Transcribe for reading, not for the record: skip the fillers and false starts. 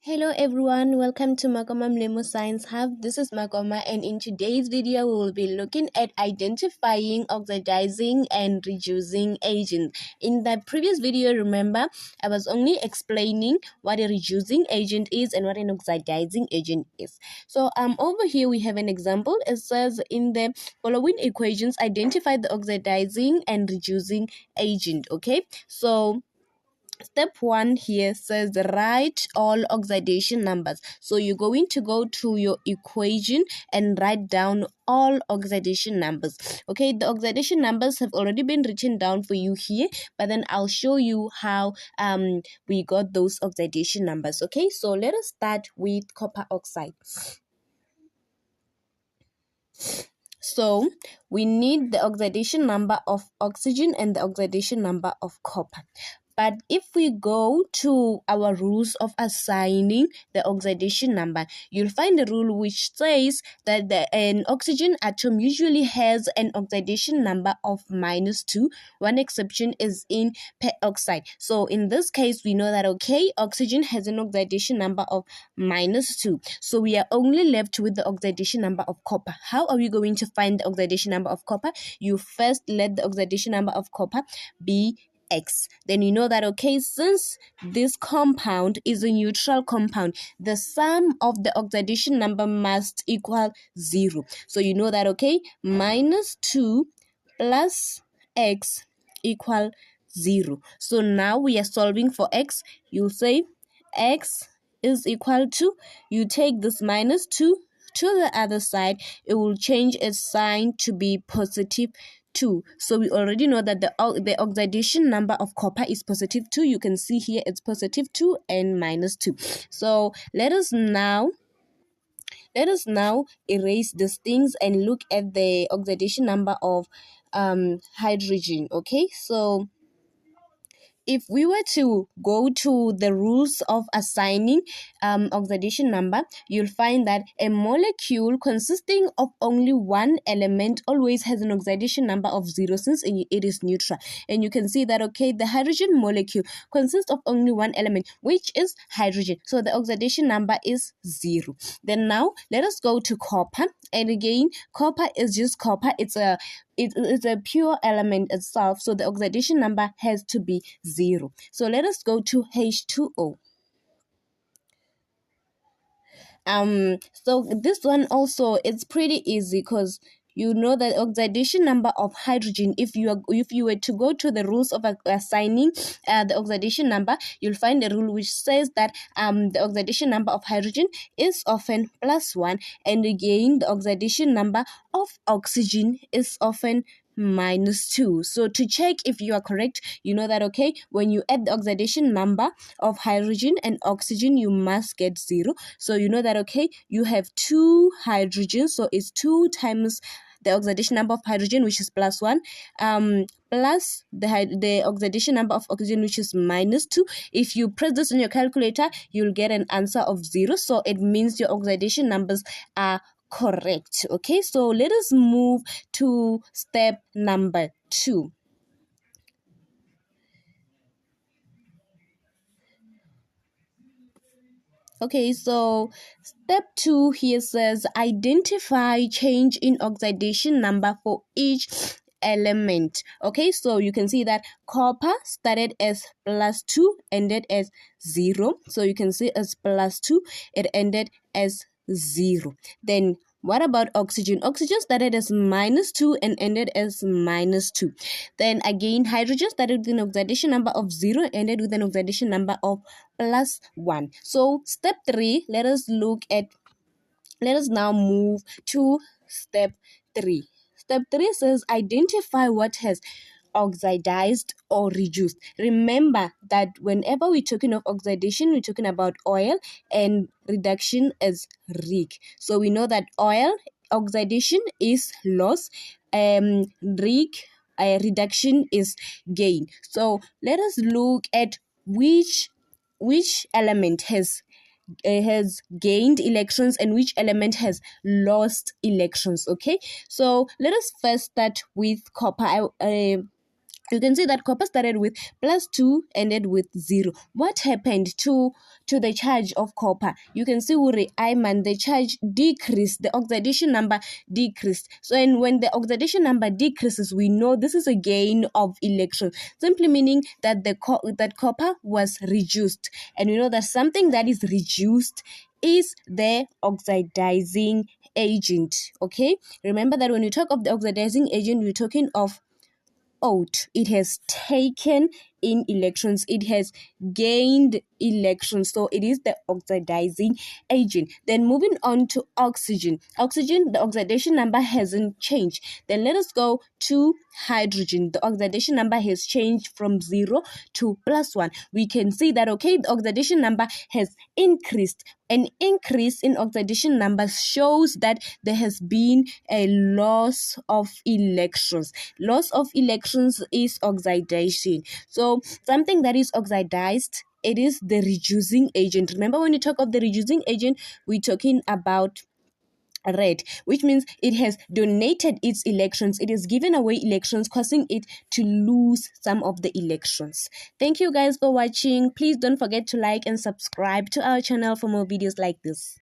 Hello everyone, welcome to Makoma Mlemo Science Hub. This is Makoma, and in today's video we will be looking at identifying oxidizing and reducing agents. In the previous video, remember, I was only explaining what a reducing agent is and what an oxidizing agent is. So over here we have an example. It says in the following equations, identify the oxidizing and reducing agent. Okay, so step 1 here says write all oxidation numbers. So you're going to go to your equation and write down all oxidation numbers. Okay, the oxidation numbers have already been written down for you here, but then I'll show you how we got those oxidation numbers. Okay, so let us start with copper oxide. So we need the oxidation number of oxygen and the oxidation number of copper. But if we go to our rules of assigning the oxidation number, you'll find a rule which says that an oxygen atom usually has an oxidation number of -2. One exception is in peroxide. So in this case, we know that, okay, oxygen has an oxidation number of -2. So we are only left with the oxidation number of copper. How are we going to find the oxidation number of copper? You first let the oxidation number of copper be X. Then you know that, okay, since this compound is a neutral compound, the sum of the oxidation number must equal 0. So you know that, okay, -2 plus X equal 0. So now we are solving for X. You'll say X is equal to, you take this -2 to the other side, it will change its sign to be +2. So we already know that the oxidation number of copper is +2. You can see here it's +2 and -2. So let us now erase these things and look at the oxidation number of hydrogen. Okay, so if we were to go to the rules of assigning oxidation number, you'll find that a molecule consisting of only one element always has an oxidation number of 0 since it is neutral. And you can see that, okay, the hydrogen molecule consists of only one element, which is hydrogen. So the oxidation number is 0. Then now let us go to copper. And again, copper is just copper. It's a pure element itself, so the oxidation number has to be 0. So let us go to H2O. So this one also, it's pretty easy because you know the oxidation number of hydrogen. If you were to go to the rules of assigning the oxidation number, you'll find a rule which says that the oxidation number of hydrogen is often +1, and again the oxidation number of oxygen is often -2. So to check if you are correct, you know that, okay, when you add the oxidation number of hydrogen and oxygen, you must get 0. So you know that, okay, you have 2 hydrogens, so it's 2 times the oxidation number of hydrogen, which is +1, plus the oxidation number of oxygen, which is -2. If you press this on your calculator, you'll get an answer of 0. So it means your oxidation numbers are correct. Okay, so let us move to step number 2. Okay, so step 2 here says identify change in oxidation number for each element. Okay, so you can see that copper started as +2, ended as 0. So you can see as +2, it ended as 0. Then what about oxygen? Oxygen started as -2 and ended as -2. Then again, hydrogen started with an oxidation number of 0, ended with an oxidation number of +1. So step 3, let us now move to step 3. Step 3 says identify what has oxidized or reduced. Remember that whenever we're talking of oxidation, we're talking about oil, and reduction is Greek. So we know that oil oxidation is loss, reduction is gain. So let us look at which element has gained electrons and which element has lost electrons. Okay, so let us first start with copper. you can see that copper started with +2, ended with 0. What happened to the charge of copper? You can see the charge decreased, the oxidation number decreased. So, and when the oxidation number decreases, we know this is a gain of electrons, simply meaning that that copper was reduced. And we know that something that is reduced is the oxidizing agent. Okay, remember that when we talk of the oxidizing agent, we're talking of it has taken in electrons, it has gained electrons, so it is the oxidizing agent. Then moving on to oxygen, the oxidation number hasn't changed. Then let us go to hydrogen. The oxidation number has changed from 0 to +1. We can see that the oxidation number has increased. An increase in oxidation numbers shows that there has been a loss of electrons. Loss of electrons is oxidation. So something that is oxidized, it is the reducing agent. Remember, when you talk of the reducing agent, we're talking about red, which means it has donated its electrons, it has given away electrons, causing it to lose some of the electrons. Thank you guys for watching. Please don't forget to like and subscribe to our channel for more videos like this.